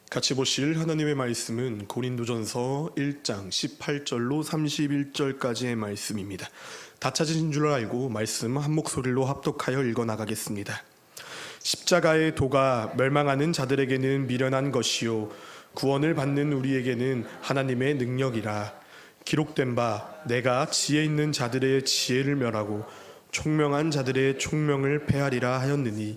같이 보실 하나님의 말씀은 고린도전서 1장 18절로 31절까지의 말씀입니다. 다 찾으신 줄 알고 말씀 한 목소리로 합독하여 읽어나가겠습니다. 십자가의 도가 멸망하는 자들에게는 미련한 것이요 구원을 받는 우리에게는 하나님의 능력이라. 기록된 바 내가 지혜 있는 자들의 지혜를 멸하고 총명한 자들의 총명을 패하리라 하였느니,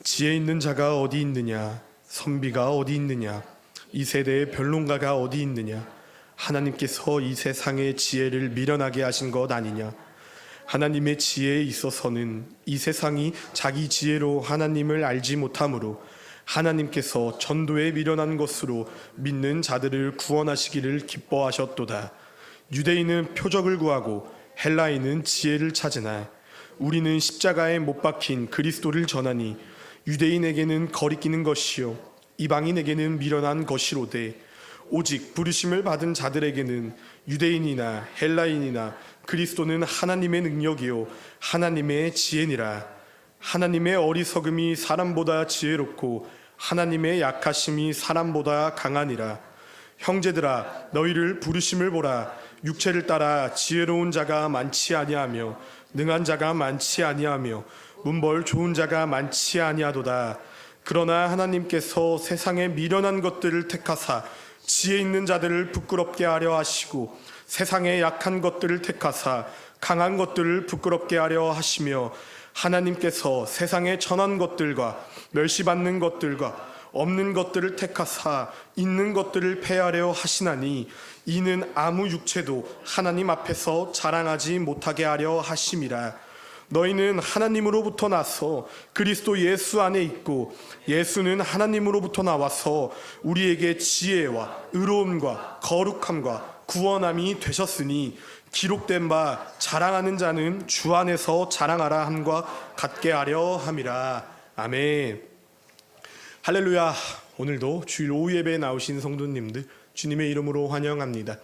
지혜 있는 자가 어디 있느냐, 선비가 어디 있느냐, 이 세대의 변론가가 어디 있느냐. 하나님께서 이 세상의 지혜를 미련하게 하신 것 아니냐. 하나님의 지혜에 있어서는 이 세상이 자기 지혜로 하나님을 알지 못하므로 하나님께서 전도에 미련한 것으로 믿는 자들을 구원하시기를 기뻐하셨도다. 유대인은 표적을 구하고 헬라인은 지혜를 찾으나 우리는 십자가에 못 박힌 그리스도를 전하니 유대인에게는 거리끼는 것이요 이방인에게는 미련한 것이로되 오직 부르심을 받은 자들에게는 유대인이나 헬라인이나 그리스도는 하나님의 능력이요 하나님의 지혜니라. 하나님의 어리석음이 사람보다 지혜롭고 하나님의 약하심이 사람보다 강하니라. 형제들아, 너희를 부르심을 보라. 육체를 따라 지혜로운 자가 많지 아니하며 능한 자가 많지 아니하며 문벌 좋은 자가 많지 아니하도다. 그러나 하나님께서 세상에 미련한 것들을 택하사 지혜 있는 자들을 부끄럽게 하려 하시고 세상에 약한 것들을 택하사 강한 것들을 부끄럽게 하려 하시며, 하나님께서 세상에 천한 것들과 멸시받는 것들과 없는 것들을 택하사 있는 것들을 패하려 하시나니 이는 아무 육체도 하나님 앞에서 자랑하지 못하게 하려 하심이라. 너희는 하나님으로부터 나서 그리스도 예수 안에 있고 예수는 하나님으로부터 나와서 우리에게 지혜와 의로움과 거룩함과 구원함이 되셨으니 기록된 바 자랑하는 자는 주 안에서 자랑하라 함과 같게 하려 함이라. 아멘. 할렐루야. 오늘도 주일 오후 예배에 나오신 성도님들 주님의 이름으로 환영합니다.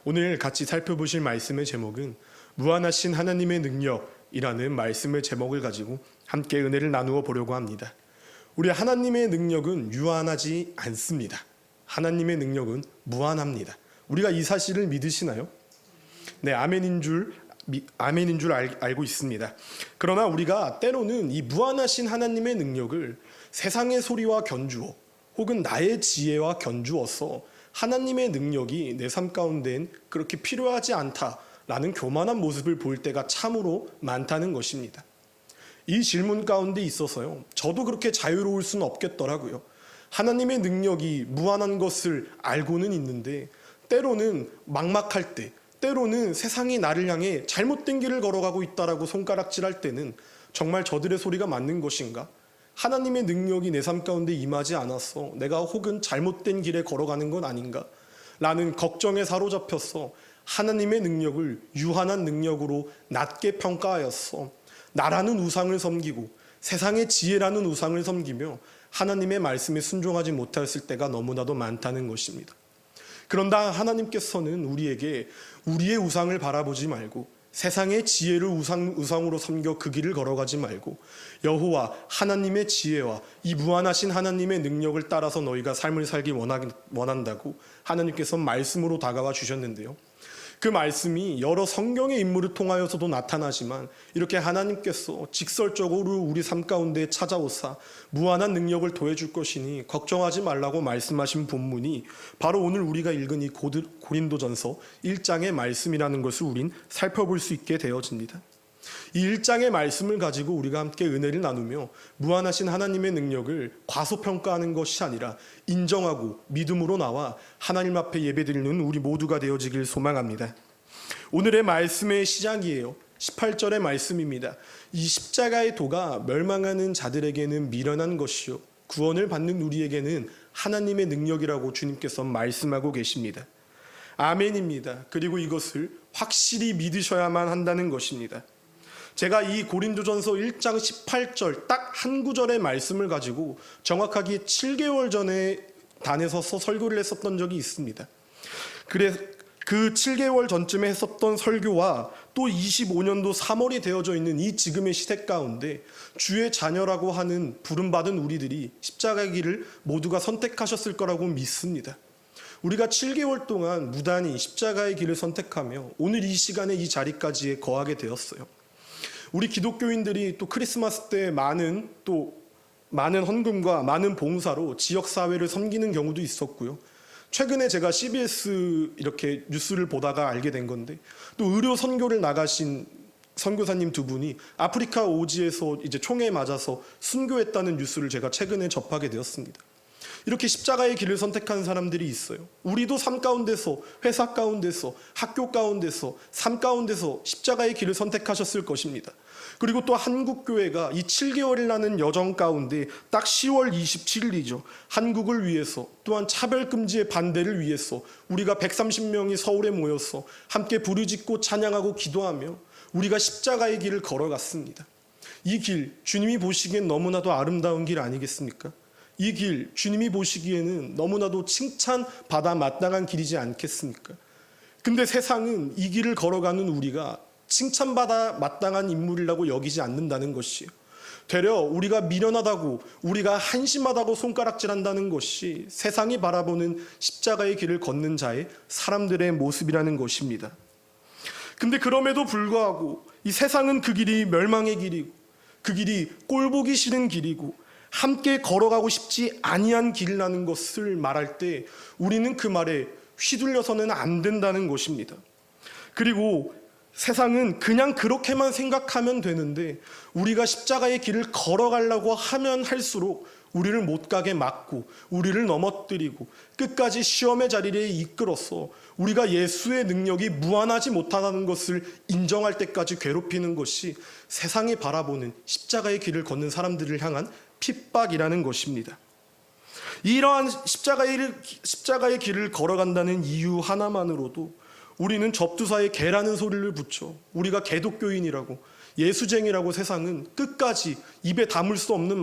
오늘 같이 살펴보실 말씀의 제목은 무한하신 하나님의 능력이라는 말씀의 제목을 가지고 함께 은혜를 나누어 보려고 합니다. 우리 하나님의 능력은 유한하지 않습니다. 하나님의 능력은 무한합니다. 우리가 이 사실을 믿으시나요? 네, 아멘인 줄 알고 있습니다. 그러나 우리가 때로는 이 무한하신 하나님의 능력을 세상의 소리와 견주어 혹은 나의 지혜와 견주어서 하나님의 능력이 내 삶 가운데엔 그렇게 필요하지 않다라는 교만한 모습을 볼 때가 참으로 많다는 것입니다. 이 질문 가운데 있어서요, 저도 그렇게 자유로울 수는 없겠더라고요. 하나님의 능력이 무한한 것을 알고는 있는데 때로는 막막할 때, 때로는 세상이 나를 향해 잘못된 길을 걸어가고 있다라고 손가락질할 때는 정말 저들의 소리가 맞는 것인가? 하나님의 능력이 내 삶 가운데 임하지 않았어, 내가 혹은 잘못된 길에 걸어가는 건 아닌가? 라는 걱정에 사로잡혀서 하나님의 능력을 유한한 능력으로 낮게 평가하였어. 나라는 우상을 섬기고 세상의 지혜라는 우상을 섬기며 하나님의 말씀에 순종하지 못했을 때가 너무나도 많다는 것입니다. 그런다 하나님께서는 우리에게 우리의 우상을 바라보지 말고 세상의 지혜를 우상으로 섬겨 그 길을 걸어가지 말고 여호와 하나님의 지혜와 이 무한하신 하나님의 능력을 따라서 너희가 삶을 살기 원한다고 하나님께서 말씀으로 다가와 주셨는데요. 그 말씀이 여러 성경의 인물을 통하여서도 나타나지만 이렇게 하나님께서 직설적으로 우리 삶 가운데 찾아오사 무한한 능력을 더해줄 것이니 걱정하지 말라고 말씀하신 본문이 바로 오늘 우리가 읽은 이 고린도전서 1장의 말씀이라는 것을 우린 살펴볼 수 있게 되어집니다. 이 1장의 말씀을 가지고 우리가 함께 은혜를 나누며 무한하신 하나님의 능력을 과소평가하는 것이 아니라 인정하고 믿음으로 나와 하나님 앞에 예배드리는 우리 모두가 되어지길 소망합니다. 오늘의 말씀의 시작이에요. 18절의 말씀입니다. 이 십자가의 도가 멸망하는 자들에게는 미련한 것이요 구원을 받는 우리에게는 하나님의 능력이라고 주님께서 말씀하고 계십니다. 아멘입니다. 그리고 이것을 확실히 믿으셔야만 한다는 것입니다. 제가 이 고린도전서 1장 18절 딱 한 구절의 말씀을 가지고 정확하게 7개월 전에 단에 서서 설교를 했었던 적이 있습니다. 그래서 그 7개월 전쯤에 했었던 설교와 또 25년도 3월이 되어져 있는 이 지금의 시대 가운데 주의 자녀라고 하는 부름받은 우리들이 십자가의 길을 모두가 선택하셨을 거라고 믿습니다. 우리가 7개월 동안 무단히 십자가의 길을 선택하며 오늘 이 시간에 이 자리까지 거하게 되었어요. 우리 기독교인들이 또 크리스마스 때 많은 헌금과 많은 봉사로 지역사회를 섬기는 경우도 있었고요. 최근에 제가 CBS 이렇게 뉴스를 보다가 알게 된 건데 또 의료 선교를 나가신 선교사님 두 분이 아프리카 오지에서 이제 총에 맞아서 순교했다는 뉴스를 제가 최근에 접하게 되었습니다. 이렇게 십자가의 길을 선택한 사람들이 있어요. 우리도 삶 가운데서, 회사 가운데서, 학교 가운데서, 삶 가운데서 십자가의 길을 선택하셨을 것입니다. 그리고 또 한국교회가 이 7개월이라는 여정 가운데 딱 10월 27일이죠. 한국을 위해서, 또한 차별금지의 반대를 위해서 우리가 130명이 서울에 모여서 함께 부르짖고 찬양하고 기도하며 우리가 십자가의 길을 걸어갔습니다. 이 길, 주님이 보시기엔 너무나도 아름다운 길 아니겠습니까? 이 길, 주님이 보시기에는 너무나도 칭찬받아 마땅한 길이지 않겠습니까? 근데 세상은 이 길을 걸어가는 우리가 칭찬받아 마땅한 인물이라고 여기지 않는다는 것이에요. 되려 우리가 미련하다고, 우리가 한심하다고 손가락질한다는 것이 세상이 바라보는 십자가의 길을 걷는 자의 사람들의 모습이라는 것입니다. 근데 그럼에도 불구하고 이 세상은 그 길이 멸망의 길이고 그 길이 꼴보기 싫은 길이고 함께 걸어가고 싶지 아니한 길이라는 것을 말할 때 우리는 그 말에 휘둘려서는 안 된다는 것입니다. 그리고 세상은 그냥 그렇게만 생각하면 되는데 우리가 십자가의 길을 걸어가려고 하면 할수록 우리를 못 가게 막고 우리를 넘어뜨리고 끝까지 시험의 자리에 이끌어서 우리가 예수의 능력이 무한하지 못하다는 것을 인정할 때까지 괴롭히는 것이 세상이 바라보는 십자가의 길을 걷는 사람들을 향한 핍박이라는 것입니다. 이러한 십자가의 길을 걸어간다는 이유 하나만으로도 우리는 접두사에 개라는 소리를 붙여 우리가 개독교인이라고 예수쟁이라고 세상은 끝까지 입에 담을 수 없는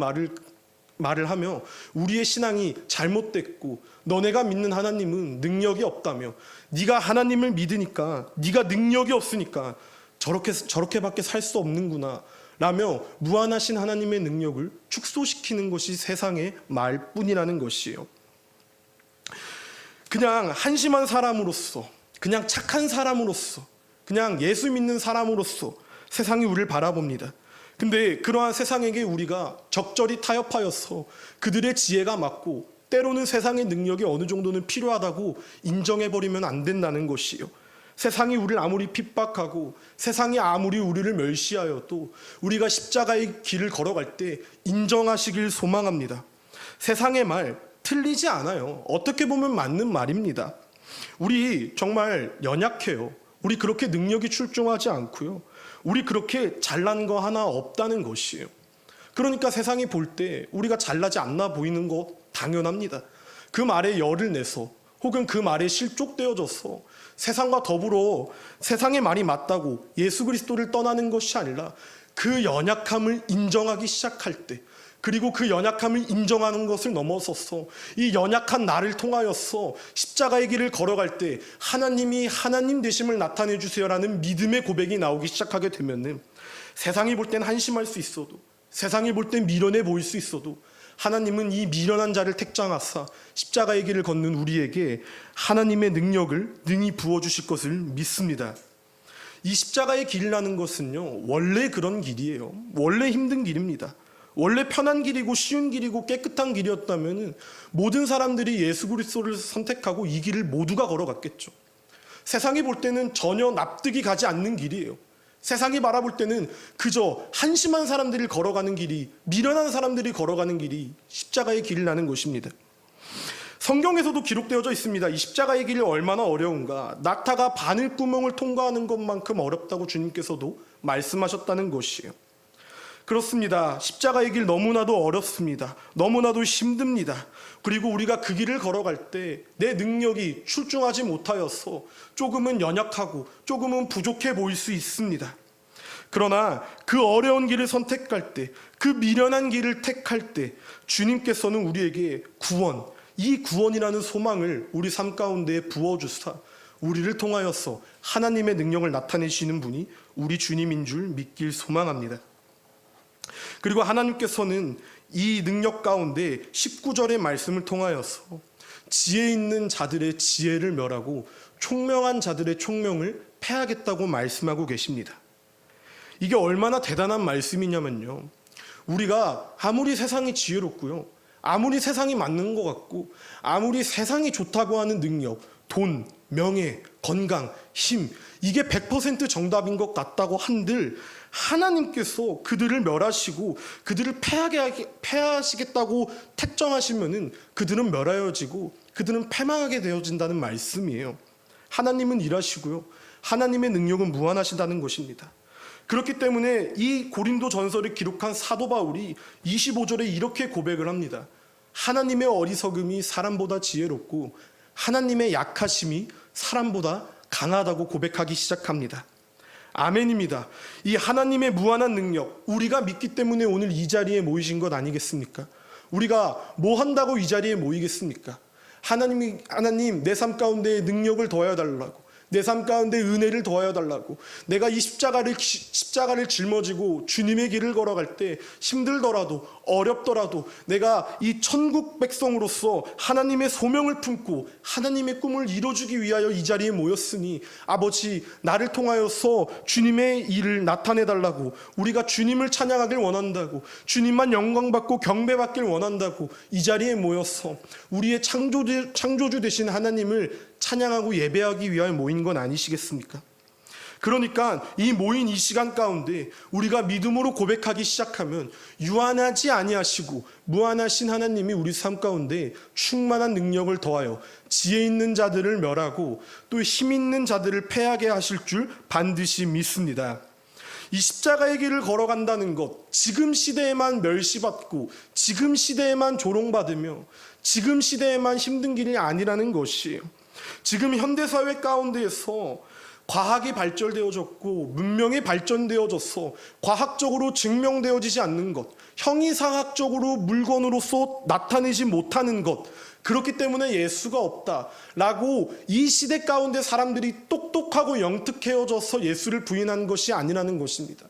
말을 하며 우리의 신앙이 잘못됐고 너네가 믿는 하나님은 능력이 없다며 네가 하나님을 믿으니까 네가 능력이 없으니까 저렇게밖에 살 수 없는구나 라며 무한하신 하나님의 능력을 축소시키는 것이 세상의 말뿐이라는 것이에요. 그냥 한심한 사람으로서, 그냥 착한 사람으로서, 그냥 예수 믿는 사람으로서 세상이 우리를 바라봅니다. 근데 그러한 세상에게 우리가 적절히 타협하여서 그들의 지혜가 맞고 때로는 세상의 능력이 어느 정도는 필요하다고 인정해버리면 안 된다는 것이요. 세상이 우리를 아무리 핍박하고 세상이 아무리 우리를 멸시하여도 우리가 십자가의 길을 걸어갈 때 인정하시길 소망합니다. 세상의 말 틀리지 않아요. 어떻게 보면 맞는 말입니다. 우리 정말 연약해요. 우리 그렇게 능력이 출중하지 않고요. 우리 그렇게 잘난 거 하나 없다는 것이에요. 그러니까 세상이 볼 때 우리가 잘나지 않나 보이는 거 당연합니다. 그 말에 열을 내서 혹은 그 말에 실족되어져서 세상과 더불어 세상의 말이 맞다고 예수 그리스도를 떠나는 것이 아니라 그 연약함을 인정하기 시작할 때, 그리고 그 연약함을 인정하는 것을 넘어서서 이 연약한 나를 통하여서 십자가의 길을 걸어갈 때 하나님이 하나님 되심을 나타내 주세요라는 믿음의 고백이 나오기 시작하게 되면은 세상이 볼 땐 한심할 수 있어도, 세상이 볼 땐 미련해 보일 수 있어도 하나님은 이 미련한 자를 택정하사 십자가의 길을 걷는 우리에게 하나님의 능력을 능히 부어주실 것을 믿습니다. 이 십자가의 길이라는 것은요, 원래 그런 길이에요. 원래 힘든 길입니다. 원래 편한 길이고 쉬운 길이고 깨끗한 길이었다면 모든 사람들이 예수 그리스도를 선택하고 이 길을 모두가 걸어갔겠죠. 세상이 볼 때는 전혀 납득이 가지 않는 길이에요. 세상이 바라볼 때는 그저 한심한 사람들이 걸어가는 길이, 미련한 사람들이 걸어가는 길이 십자가의 길이라는 것입니다. 성경에서도 기록되어져 있습니다. 이 십자가의 길이 얼마나 어려운가. 낙타가 바늘구멍을 통과하는 것만큼 어렵다고 주님께서도 말씀하셨다는 것이에요. 그렇습니다. 십자가의 길 너무나도 어렵습니다. 너무나도 힘듭니다. 그리고 우리가 그 길을 걸어갈 때 내 능력이 출중하지 못하여서 조금은 연약하고 조금은 부족해 보일 수 있습니다. 그러나 그 어려운 길을 선택할 때, 그 미련한 길을 택할 때 주님께서는 우리에게 구원, 이 구원이라는 소망을 우리 삶 가운데 부어주사 우리를 통하여서 하나님의 능력을 나타내시는 분이 우리 주님인 줄 믿길 소망합니다. 그리고 하나님께서는 이 능력 가운데 19절의 말씀을 통하여서 지혜 있는 자들의 지혜를 멸하고 총명한 자들의 총명을 패하겠다고 말씀하고 계십니다. 이게 얼마나 대단한 말씀이냐면요, 우리가 아무리 세상이 지혜롭고요, 아무리 세상이 맞는 것 같고, 아무리 세상이 좋다고 하는 능력, 돈, 명예, 건강, 힘, 이게 100% 정답인 것 같다고 한들 하나님께서 그들을 멸하시고 그들을 패하시겠다고 택정하시면은 그들은 멸하여지고 그들은 패망하게 되어진다는 말씀이에요. 하나님은 일하시고요, 하나님의 능력은 무한하시다는 것입니다. 그렇기 때문에 이 고린도 전서를 기록한 사도 바울이 25절에 이렇게 고백을 합니다. 하나님의 어리석음이 사람보다 지혜롭고 하나님의 약하심이 사람보다 강하다고 고백하기 시작합니다. 아멘입니다. 이 하나님의 무한한 능력, 우리가 믿기 때문에 오늘 이 자리에 모이신 것 아니겠습니까? 우리가 뭐 한다고 이 자리에 모이겠습니까? 하나님 내 삶 가운데 능력을 더하여 달라고, 내 삶 가운데 은혜를 더하여 달라고, 내가 이 십자가를 짊어지고 주님의 길을 걸어갈 때 힘들더라도 어렵더라도 내가 이 천국 백성으로서 하나님의 소명을 품고 하나님의 꿈을 이뤄주기 위하여 이 자리에 모였으니 아버지, 나를 통하여서 주님의 일을 나타내 달라고, 우리가 주님을 찬양하길 원한다고, 주님만 영광받고 경배받길 원한다고 이 자리에 모여서 우리의 창조주 되신 하나님을 찬양하고 예배하기 위하여 모인 건 아니시겠습니까? 그러니까 이 모인 이 시간 가운데 우리가 믿음으로 고백하기 시작하면 유한하지 아니하시고 무한하신 하나님이 우리 삶 가운데 충만한 능력을 더하여 지혜 있는 자들을 멸하고 또 힘 있는 자들을 패하게 하실 줄 반드시 믿습니다. 이 십자가의 길을 걸어간다는 것, 지금 시대에만 멸시받고 지금 시대에만 조롱받으며 지금 시대에만 힘든 길이 아니라는 것이에요. 지금 현대사회 가운데에서 과학이 발전되어졌고 문명이 발전되어져서 과학적으로 증명되어지지 않는 것, 형이상학적으로 물건으로서 나타내지 못하는 것, 그렇기 때문에 예수가 없다라고 이 시대 가운데 사람들이 똑똑하고 영특해져서 예수를 부인한 것이 아니라는 것입니다.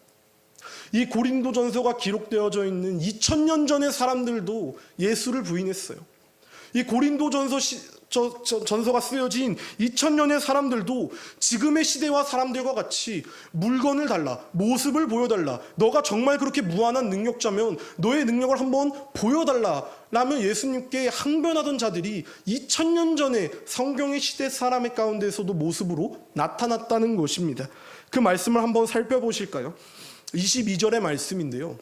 이 고린도전서가 기록되어져 있는 2000년 전의 사람들도 예수를 부인했어요. 이 고린도전서가 쓰여진 2000년의 사람들도 지금의 시대와 사람들과 같이 물건을 달라, 모습을 보여달라, 너가 정말 그렇게 무한한 능력자면 너의 능력을 한번 보여달라 라며 예수님께 항변하던 자들이 2000년 전에 성경의 시대 사람의 가운데서도 모습으로 나타났다는 것입니다. 그 말씀을 한번 살펴보실까요? 22절의 말씀인데요,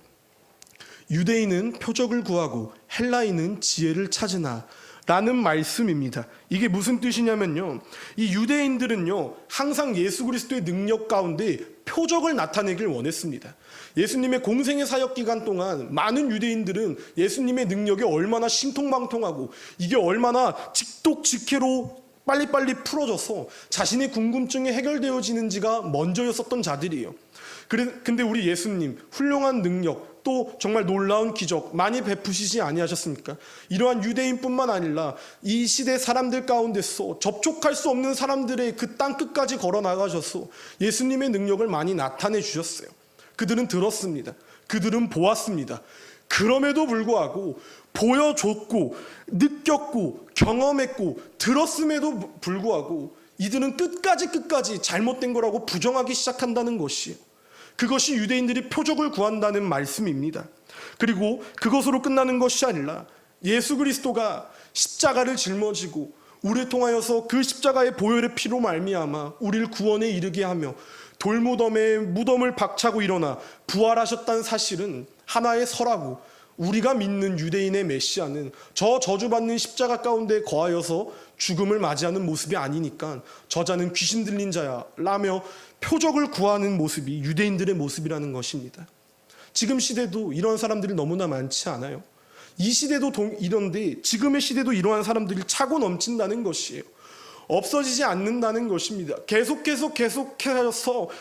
유대인은 표적을 구하고 헬라인은 지혜를 찾으나 라는 말씀입니다. 이게 무슨 뜻이냐면요, 이 유대인들은요 항상 예수 그리스도의 능력 가운데 표적을 나타내길 원했습니다. 예수님의 공생의 사역 기간 동안 많은 유대인들은 예수님의 능력이 얼마나 신통방통하고 이게 얼마나 직독직해로 빨리빨리 풀어져서 자신의 궁금증이 해결되어지는지가 먼저였었던 자들이에요. 근데 우리 예수님 훌륭한 능력, 또 정말 놀라운 기적 많이 베푸시지 아니하셨습니까? 이러한 유대인뿐만 아니라 이 시대 사람들 가운데서 접촉할 수 없는 사람들의 그 땅 끝까지 걸어 나가셔서 예수님의 능력을 많이 나타내 주셨어요. 그들은 들었습니다. 그들은 보았습니다. 그럼에도 불구하고 보여줬고 느꼈고 경험했고 들었음에도 불구하고 이들은 끝까지 잘못된 거라고 부정하기 시작한다는 것이에요. 그것이 유대인들이 표적을 구한다는 말씀입니다. 그리고 그것으로 끝나는 것이 아니라 예수 그리스도가 십자가를 짊어지고 우리를 통하여서 그 십자가의 보혈의 피로 말미암아 우리를 구원에 이르게 하며 돌무덤에 무덤을 박차고 일어나 부활하셨다는 사실은 하나의 설하고, 우리가 믿는 유대인의 메시아는 저 저주받는 십자가 가운데 거하여서 죽음을 맞이하는 모습이 아니니까 저자는 귀신 들린 자야 라며 표적을 구하는 모습이 유대인들의 모습이라는 것입니다. 지금 시대도 이런 사람들이 너무나 많지 않아요? 이 시대도 이런데 지금의 시대도 이러한 사람들이 차고 넘친다는 것이에요. 없어지지 않는다는 것입니다. 계속해서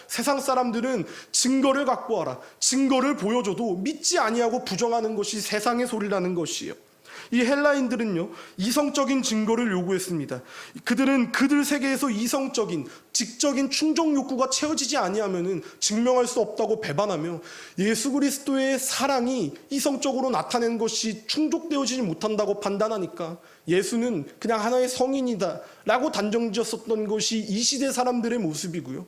세상 사람들은 증거를 갖고 와라, 증거를 보여줘도 믿지 아니하고 부정하는 것이 세상의 소리라는 것이에요. 이 헬라인들은요, 이성적인 증거를 요구했습니다. 그들은 그들 세계에서 이성적인 직적인 충족 욕구가 채워지지 아니하면은 증명할 수 없다고 배반하며 예수 그리스도의 사랑이 이성적으로 나타낸 것이 충족되어지지 못한다고 판단하니까 예수는 그냥 하나의 성인이다 라고 단정지었었던 것이 이 시대 사람들의 모습이고요,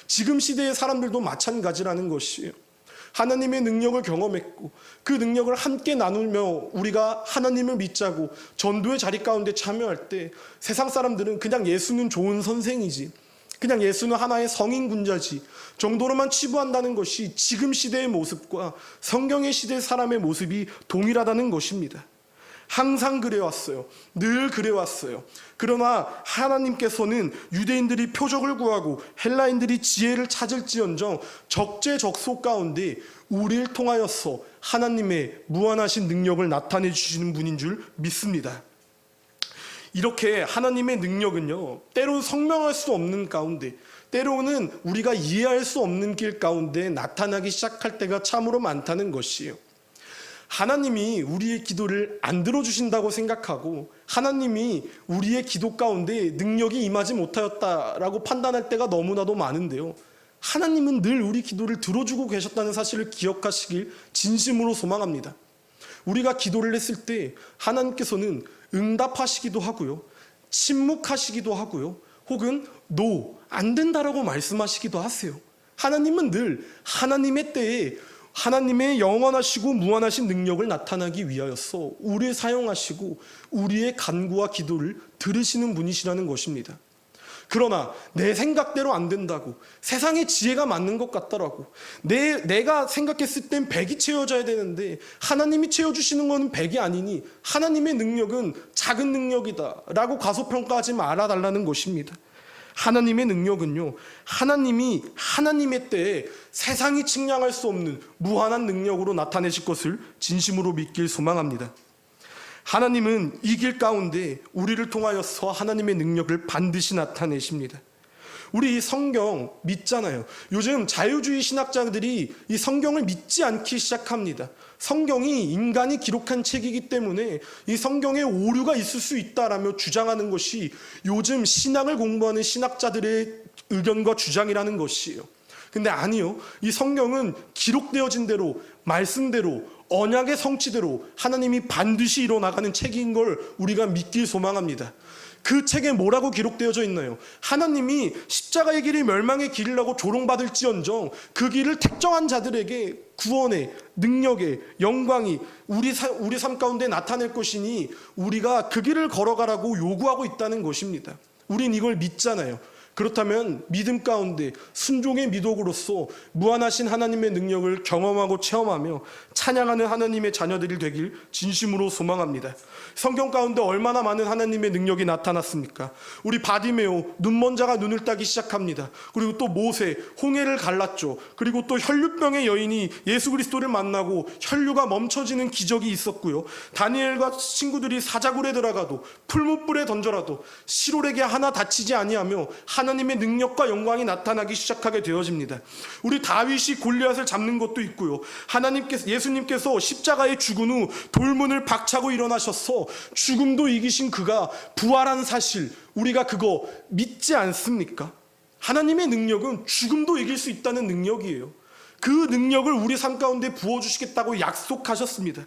지금 시대의 사람들도 마찬가지라는 것이에요. 하나님의 능력을 경험했고 그 능력을 함께 나누며 우리가 하나님을 믿자고 전도의 자리 가운데 참여할 때 세상 사람들은 그냥 예수는 좋은 선생이지, 그냥 예수는 하나의 성인 군자지 정도로만 치부한다는 것이 지금 시대의 모습과 성경의 시대 사람의 모습이 동일하다는 것입니다. 항상 그래왔어요. 늘 그래왔어요. 그러나 하나님께서는 유대인들이 표적을 구하고 헬라인들이 지혜를 찾을지언정 적재적소 가운데 우리를 통하여서 하나님의 무한하신 능력을 나타내 주시는 분인 줄 믿습니다. 이렇게 하나님의 능력은요, 때로는 설명할 수 없는 가운데, 때로는 우리가 이해할 수 없는 길 가운데 나타나기 시작할 때가 참으로 많다는 것이에요. 하나님이 우리의 기도를 안 들어주신다고 생각하고 하나님이 우리의 기도 가운데 능력이 임하지 못하였다라고 판단할 때가 너무나도 많은데요, 하나님은 늘 우리 기도를 들어주고 계셨다는 사실을 기억하시길 진심으로 소망합니다. 우리가 기도를 했을 때 하나님께서는 응답하시기도 하고요, 침묵하시기도 하고요, 혹은 안 된다라고 말씀하시기도 하세요. 하나님은 늘 하나님의 때에 하나님의 영원하시고 무한하신 능력을 나타나기 위하여서 우리를 사용하시고 우리의 간구와 기도를 들으시는 분이시라는 것입니다. 그러나 내 생각대로 안 된다고, 세상의 지혜가 맞는 것 같더라고, 내가 생각했을 땐 100이 채워져야 되는데 하나님이 채워주시는 건 100이 아니니 하나님의 능력은 작은 능력이다 라고 과소평가하지 말아달라는 것입니다. 하나님의 능력은요, 하나님이 하나님의 때에 세상이 측량할 수 없는 무한한 능력으로 나타내실 것을 진심으로 믿길 소망합니다. 하나님은 이 길 가운데 우리를 통하여서 하나님의 능력을 반드시 나타내십니다. 우리 이 성경 믿잖아요. 요즘 자유주의 신학자들이 이 성경을 믿지 않기 시작합니다. 성경이 인간이 기록한 책이기 때문에 이 성경에 오류가 있을 수 있다라며 주장하는 것이 요즘 신학을 공부하는 신학자들의 의견과 주장이라는 것이에요. 근데 아니요, 이 성경은 기록되어진 대로, 말씀대로, 언약의 성취대로 하나님이 반드시 이뤄나가는 책인 걸 우리가 믿길 소망합니다. 그 책에 뭐라고 기록되어져 있나요? 하나님이 십자가의 길이 멸망의 길이라고 조롱받을지언정 그 길을 택정한 자들에게 구원의 능력의 영광이 우리 삶 가운데 나타낼 것이니 우리가 그 길을 걸어가라고 요구하고 있다는 것입니다. 우린 이걸 믿잖아요. 그렇다면 믿음 가운데 순종의 미덕으로서 무한하신 하나님의 능력을 경험하고 체험하며 찬양하는 하나님의 자녀들이 되길 진심으로 소망합니다. 성경 가운데 얼마나 많은 하나님의 능력이 나타났습니까? 우리 바디메오, 눈먼 자가 눈을 따기 시작합니다. 그리고 또 모세, 홍해를 갈랐죠. 그리고 또 혈류병의 여인이 예수 그리스도를 만나고 혈류가 멈춰지는 기적이 있었고요. 다니엘과 친구들이 사자굴에 들어가도 풀무불에 던져라도 시롤에게 하나 다치지 아니하며 하나님의 능력과 영광이 나타나기 시작하게 되어집니다. 우리 다윗이 골리앗을 잡는 것도 있고요. 예수님께서 십자가에 죽은 후 돌문을 박차고 일어나셔서 죽음도 이기신 그가 부활한 사실, 우리가 그거 믿지 않습니까? 하나님의 능력은 죽음도 이길 수 있다는 능력이에요. 그 능력을 우리 삶 가운데 부어주시겠다고 약속하셨습니다.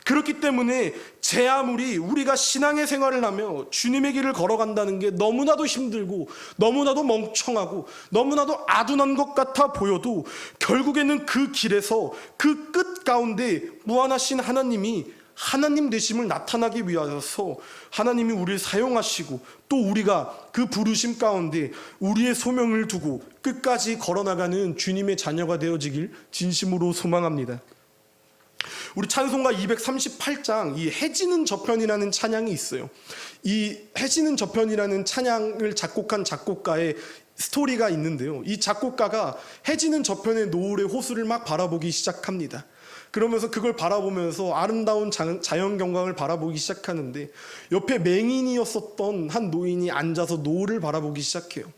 그렇기 때문에 제 아무리 우리가 신앙의 생활을 하며 주님의 길을 걸어간다는 게 너무나도 힘들고 너무나도 멍청하고 너무나도 아둔한 것 같아 보여도 결국에는 그 길에서 그 끝 가운데 무한하신 하나님이 하나님 되심을 나타나기 위하여서 하나님이 우리를 사용하시고 또 우리가 그 부르심 가운데 우리의 소명을 두고 끝까지 걸어나가는 주님의 자녀가 되어지길 진심으로 소망합니다. 우리 찬송가 238장 이 해지는 저편이라는 찬양이 있어요. 이 해지는 저편이라는 찬양을 작곡한 작곡가의 스토리가 있는데요, 이 작곡가가 해지는 저편의 노을의 호수를 막 바라보기 시작합니다. 그러면서 그걸 바라보면서 아름다운 자연 경관을 바라보기 시작하는데 옆에 맹인이었었던 한 노인이 앉아서 노을을 바라보기 시작해요.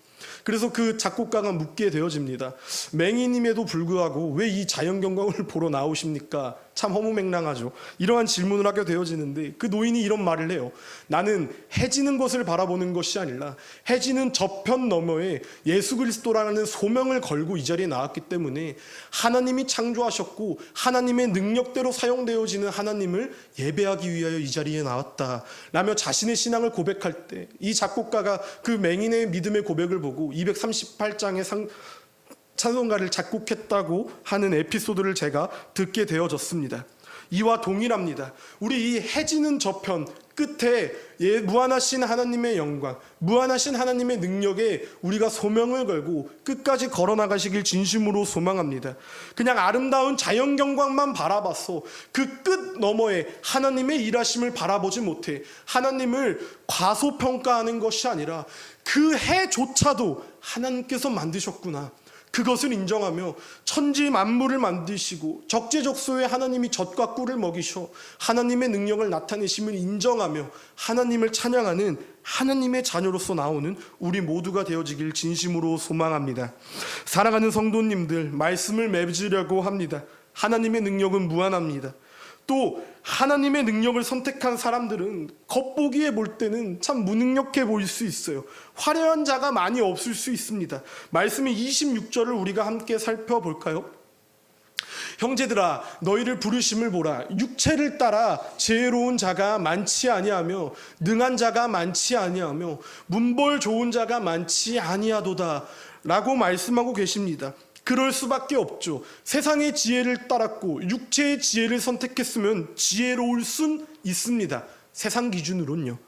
그래서 그 작곡가가 묻게 되어집니다. 맹인임에도 불구하고 왜 이 자연 경관을 보러 나오십니까? 참 허무맹랑하죠. 이러한 질문을 하게 되어지는데 그 노인이 이런 말을 해요. 나는 해지는 것을 바라보는 것이 아니라 해지는 저편 너머에 예수 그리스도라는 소명을 걸고 이 자리에 나왔기 때문에 하나님이 창조하셨고 하나님의 능력대로 사용되어지는 하나님을 예배하기 위하여 이 자리에 나왔다 라며 자신의 신앙을 고백할 때 이 작곡가가 그 맹인의 믿음의 고백을 보고 238장의 찬송가를 작곡했다고 하는 에피소드를 제가 듣게 되어졌습니다. 이와 동일합니다. 우리 이 해지는 저편 끝에 무한하신 하나님의 영광, 무한하신 하나님의 능력에 우리가 소명을 걸고 끝까지 걸어나가시길 진심으로 소망합니다. 그냥 아름다운 자연경관만 바라봐서 그 끝 너머에 하나님의 일하심을 바라보지 못해 하나님을 과소평가하는 것이 아니라 그 해조차도 하나님께서 만드셨구나, 그것을 인정하며 천지 만물을 만드시고 적재적소에 하나님이 젖과 꿀을 먹이셔 하나님의 능력을 나타내심을 인정하며 하나님을 찬양하는 하나님의 자녀로서 나오는 우리 모두가 되어지길 진심으로 소망합니다. 사랑하는 성도님들, 말씀을 맺으려고 합니다. 하나님의 능력은 무한합니다. 또 하나님의 능력을 선택한 사람들은 겉보기에 볼 때는 참 무능력해 보일 수 있어요. 화려한 자가 많이 없을 수 있습니다. 말씀의 26절을 우리가 함께 살펴볼까요? 형제들아, 너희를 부르심을 보라. 육체를 따라 지혜로운 자가 많지 아니하며 능한 자가 많지 아니하며 문벌 좋은 자가 많지 아니하도다 라고 말씀하고 계십니다. 그럴 수밖에 없죠. 세상의 지혜를 따랐고 육체의 지혜를 선택했으면 지혜로울 순 있습니다. 세상 기준으로는요.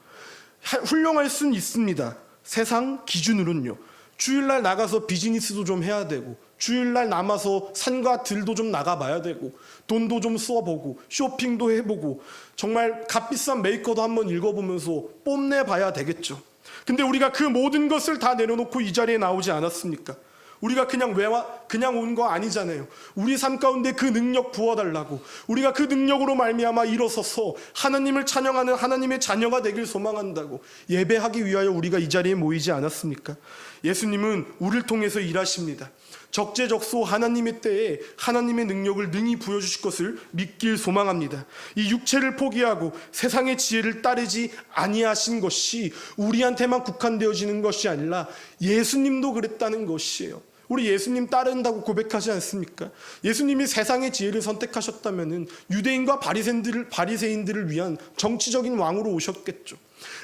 훌륭할 순 있습니다. 세상 기준으로는요. 주일날 나가서 비즈니스도 좀 해야 되고, 주일날 남아서 산과 들도 좀 나가봐야 되고, 돈도 좀 써보고, 쇼핑도 해보고, 정말 값비싼 메이커도 한번 읽어보면서 뽐내봐야 되겠죠. 근데 우리가 그 모든 것을 다 내려놓고 이 자리에 나오지 않았습니까? 우리가 그냥 온 거 아니잖아요. 우리 삶 가운데 그 능력 부어달라고, 우리가 그 능력으로 말미암아 일어서서 하나님을 찬양하는 하나님의 자녀가 되길 소망한다고 예배하기 위하여 우리가 이 자리에 모이지 않았습니까? 예수님은 우리를 통해서 일하십니다. 적재적소 하나님의 때에 하나님의 능력을 능히 부여주실 것을 믿길 소망합니다. 이 육체를 포기하고 세상의 지혜를 따르지 아니하신 것이 우리한테만 국한되어지는 것이 아니라 예수님도 그랬다는 것이에요. 우리 예수님 따른다고 고백하지 않습니까? 예수님이 세상의 지혜를 선택하셨다면 유대인과 바리새인들을 위한 정치적인 왕으로 오셨겠죠.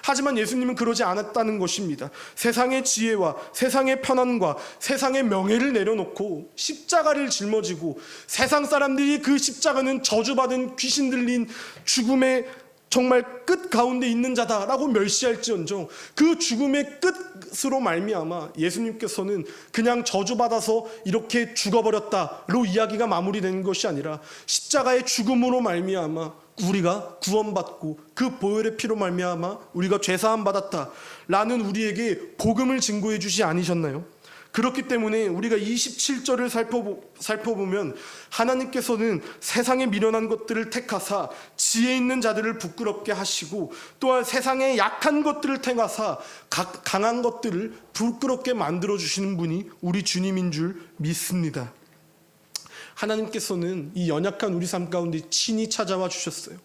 하지만 예수님은 그러지 않았다는 것입니다. 세상의 지혜와 세상의 편안과 세상의 명예를 내려놓고 십자가를 жил머지고, 세상 사람들이 그 십자가는 저주받은 귀신 들린 죽음의 정말 끝 가운데 있는 자다라고 멸시할지언정 그 죽음의 끝으로 말미암아 예수님께서는 그냥 저주받아서 이렇게 죽어버렸다로 이야기가 마무리되는 것이 아니라 십자가의 죽음으로 말미암아 우리가 구원받고 그 보혈의 피로 말미암아 우리가 죄사함 받았다라는 우리에게 복음을 증거해 주지 않으셨나요? 그렇기 때문에 우리가 27절을 살펴보면 하나님께서는 세상에 미련한 것들을 택하사 지혜 있는 자들을 부끄럽게 하시고, 또한 세상에 약한 것들을 택하사 강한 것들을 부끄럽게 만들어 주시는 분이 우리 주님인 줄 믿습니다. 하나님께서는 이 연약한 우리 삶 가운데 친히 찾아와 주셨어요.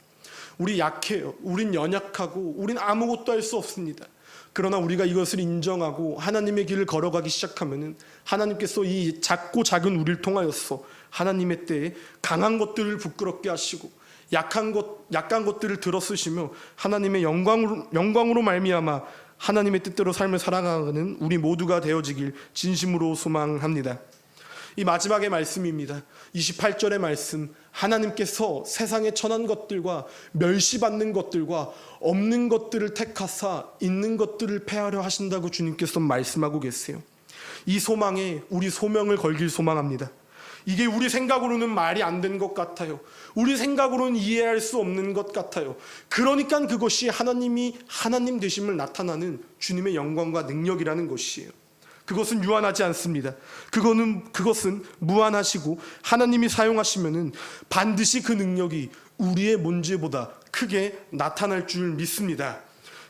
우리 약해요. 우린 연약하고 우린 아무것도 할 수 없습니다. 그러나 우리가 이것을 인정하고 하나님의 길을 걸어가기 시작하면은 하나님께서 이 작고 작은 우리를 통하여서 하나님의 때에 강한 것들을 부끄럽게 하시고 약한 것들을 들어쓰시며 하나님의 영광으로 말미암아 하나님의 뜻대로 삶을 살아가는 우리 모두가 되어지길 진심으로 소망합니다. 이 마지막의 말씀입니다. 28절의 말씀, 하나님께서 세상의 천한 것들과 멸시받는 것들과 없는 것들을 택하사 있는 것들을 폐하려 하신다고 주님께서 말씀하고 계세요. 이 소망에 우리 소명을 걸길 소망합니다. 이게 우리 생각으로는 말이 안 되는 것 같아요. 우리 생각으로는 이해할 수 없는 것 같아요. 그러니까 그것이 하나님이 하나님 되심을 나타나는 주님의 영광과 능력이라는 것이에요. 그것은 유한하지 않습니다. 그것은 무한하시고 하나님이 사용하시면은 반드시 그 능력이 우리의 문제보다 크게 나타날 줄 믿습니다.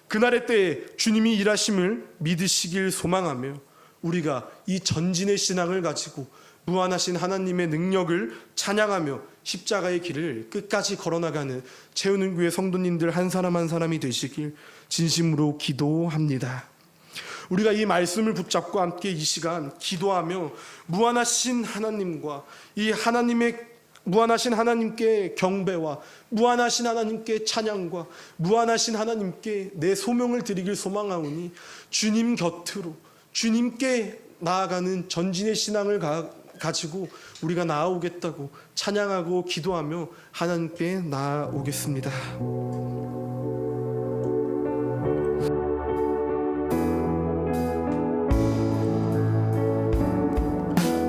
그날의 때에 주님이 일하심을 믿으시길 소망하며 우리가 이 전진의 신앙을 가지고 무한하신 하나님의 능력을 찬양하며 십자가의 길을 끝까지 걸어나가는 채우는교회 성도님들 한 사람 한 사람이 되시길 진심으로 기도합니다. 우리가 이 말씀을 붙잡고 함께 이 시간 기도하며 무한하신 하나님과 이 하나님의 무한하신 하나님께 경배와 무한하신 하나님께 찬양과 무한하신 하나님께 내 소명을 드리길 소망하오니 주님 곁으로 주님께 나아가는 전진의 신앙을 가지고 우리가 나아오겠다고 찬양하고 기도하며 하나님께 나아오겠습니다.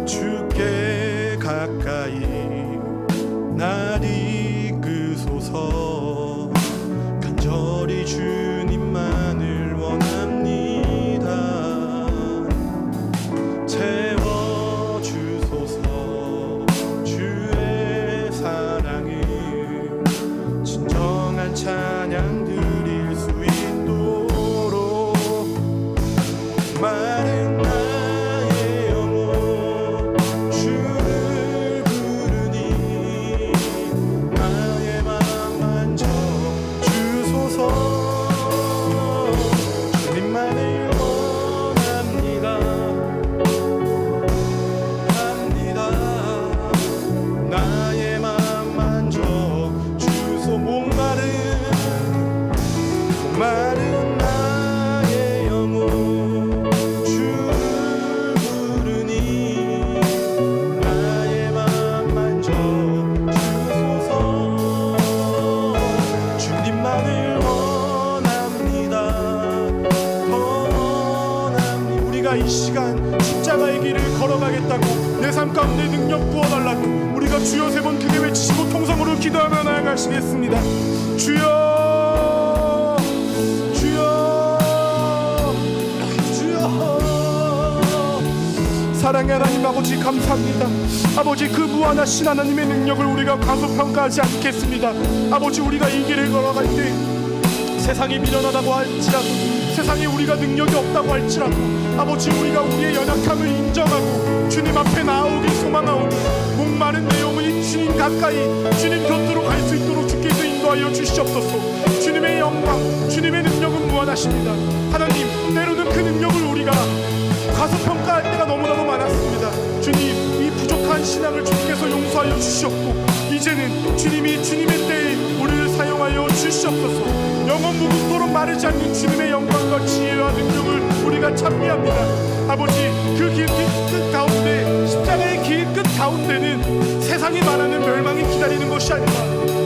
주께 가까이 날 이끄소서. 간절히 주님만을 원합니다. 채워주소서. 주의 사랑을 진정한 찬양 드릴 수 있도록 마른 나의 영혼 주를 부르니 나의 맘 만져 주소서. 주님만을 원합니다. 나의 맘 만져 주소. 목마른 나의 영혼 주를 부르니 나의 맘 만져 주소서. 주님만을 원합니다. 원합니다. 우리가 이 시간 십자가의 길을 걸어가겠다고 내 삶 가운데 능력 부어달라고 우리가 주여 3번 크게 외치시고 통성으로 기도하며 나아가시겠습니다. 주여 주여 주여. 사랑의 하나님 아버지 감사합니다. 아버지 그 무한하신 하나님의 능력을 우리가 과소평가하지 않겠습니다. 아버지 우리가 이 길을 걸어갈 때 세상이 미련하다고 할지라도 세상에 우리가 능력이 없다고 할지라도 아버지 우리가 우리의 연약함을 인정하고 주님 앞에 나아오길 소망하오니 목마른 내 영혼이 주님 가까이 주님 곁으로 갈 수 있도록 주께서 인도하여 주시옵소서. 주님의 영광 주님의 능력은 무한하십니다. 하나님 때로는 그 능력을 우리가 과소평가할 때가 너무나도 많았습니다. 주님 이 부족한 신앙을 주님께서 용서하여 주시옵고 이제는 주님이 주님의 때에 우리를 사용하여 주시옵소서. 영원 무궁토록 마르지 않는 주님의 영광과 지혜와 능력을 우리가 찬미합니다. 아버지 그 길 끝 가운데 십자가의 길 끝 가운데는 세상이 말하는 멸망이 기다리는 것이 아니라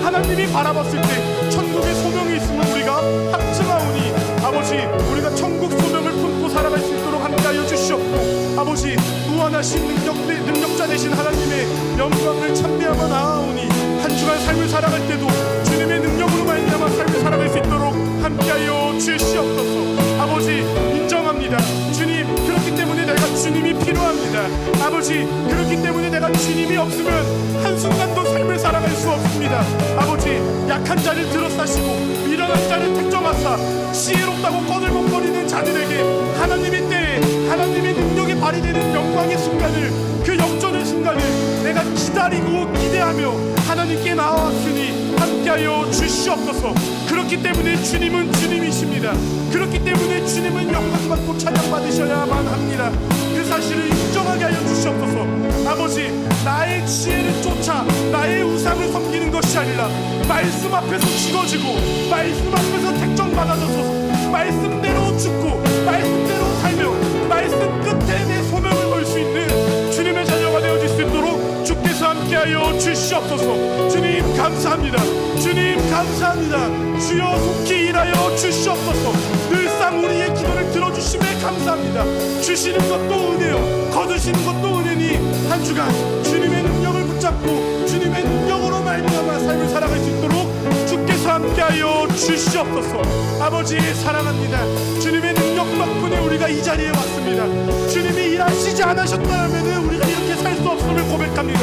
하나님이 바라봤을 때 천국의 소명이 있음을 우리가 확증하오니 아버지 우리가 천국 소명을 품고 살아갈 수 있도록 함께하여 주시옵고 아버지 무한하신 능력자 되신 하나님의 영광을 찬미하며 나아오니 한 주간 삶을 살아갈 때도 주님의 능력으로 말미암아 삶을 살아갈 수 있도록 함께하여 주시옵소서. 아버지 인정합니다. 주님 그렇기 때문에 내가 주님이 필요합니다. 아버지 그렇기 때문에 내가 주님이 없으면 한순간도 삶을 살아갈 수 없습니다. 아버지 약한 자를 들어싸시고 미련한 자를 택정하사 지혜롭다고 꺼들먹거리는 자들에게 하나님의 때에 하나님의 능력이 발휘되는 영광의 순간을 그 역전의 순간을 내가 기다리고 기대하며 하나님께 나왔으니 함께하여 주시옵소서. 그렇기 때문에 주님은 주님이십니다. 그렇기 때문에 주님은 영광받고 찬양받으셔야만 합니다. 그 사실을 인정하게 하여 주시옵소서. 아버지 나의 지혜를 쫓아 나의 우상을 섬기는 것이 아니라 말씀 앞에서 죽어지고 말씀 앞에서 택정받아져서 말씀대로 죽고 말씀대로 살며 말씀 끝에 내 소명을 걸 수 있는 주님의 자녀가 되어질 수 있도록 주께서 함께하여 주시옵소서. 주님 감사합니다. 주님 감사합니다. 주여 속히 일하여 주시옵소서. 늘상 우리의 기도를 들어주심에 감사합니다. 주시는 것도 은혜요 거두시는 것도 은혜니 한 주간 주님의 능력을 붙잡고 주님의 능력으로 말미암아 삶을 살아갈 수 있도록 주께서 함께하여 주시옵소서. 아버지 사랑합니다. 주님의 능력 덕분에 우리가 이 자리에 왔습니다. 주님이 일하시지 않으셨다면 우리가 이렇게 살 수 없음을 고백합니다.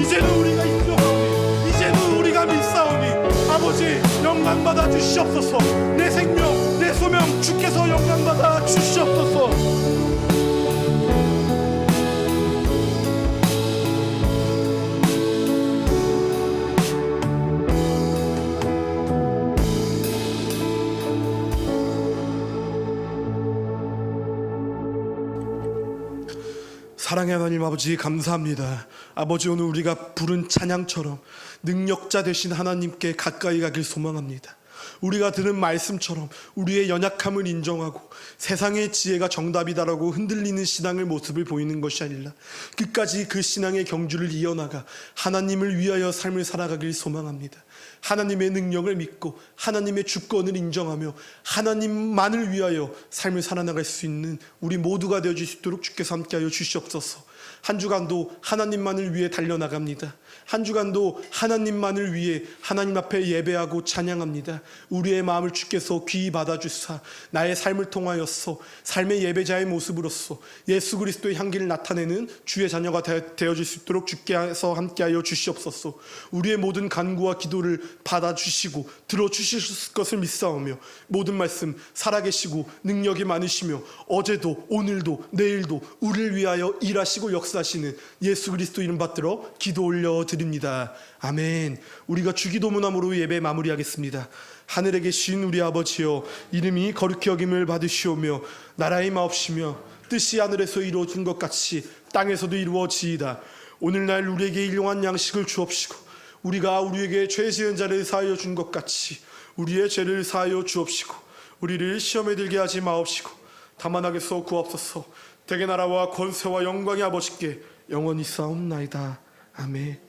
이제는 우리가 인정하오니 이제는 우리가 믿사오니 아버지 영광받아 주시옵소서. 내 생명 내 소명 주께서 영광받아 주시옵소서. 사랑의 하나님 아버지 감사합니다. 아버지, 오늘 우리가 부른 찬양처럼 능력자 되신 하나님께 가까이 가길 소망합니다. 우리가 들은 말씀처럼 우리의 연약함을 인정하고 세상의 지혜가 정답이다라고 흔들리는 신앙의 모습을 보이는 것이 아니라 끝까지 그 신앙의 경주를 이어나가 하나님을 위하여 삶을 살아가길 소망합니다. 하나님의 능력을 믿고 하나님의 주권을 인정하며 하나님만을 위하여 삶을 살아나갈 수 있는 우리 모두가 되어줄 수 있도록 주께서 함께하여 주시옵소서. 한 주간도 하나님만을 위해 달려나갑니다. 한 주간도 하나님만을 위해 하나님 앞에 예배하고 찬양합니다. 우리의 마음을 주께서 귀히 받아주사 나의 삶을 통하여서 삶의 예배자의 모습으로서 예수 그리스도의 향기를 나타내는 주의 자녀가 되어줄 수 있도록 주께서 함께하여 주시옵소서. 우리의 모든 간구와 기도를 받아주시고 들어주실 것을 믿사오며 모든 말씀 살아계시고 능력이 많으시며 어제도 오늘도 내일도 우리를 위하여 일하시고 역사하시는 예수 그리스도 이름 받들어 기도 올려드립니다. 아멘. 우리가 주기도문함으로 예배 마무리하겠습니다. 하늘에 계신 우리 아버지여, 이름이 거룩히 여김을 받으시오며 나라의 마옵시며 뜻이 하늘에서 이루어진 것 같이 땅에서도 이루어지이다. 오늘날 우리에게 일용할 양식을 주옵시고 우리가 우리에게 죄 지은 자를 사하여 준 것 같이 우리의 죄를 사하여 주옵시고 우리를 시험에 들게 하지 마옵시고 다만 악에서 구하옵소서. 대개 나라와 권세와 영광이 아버지께 영원히 싸움나이다. 아멘.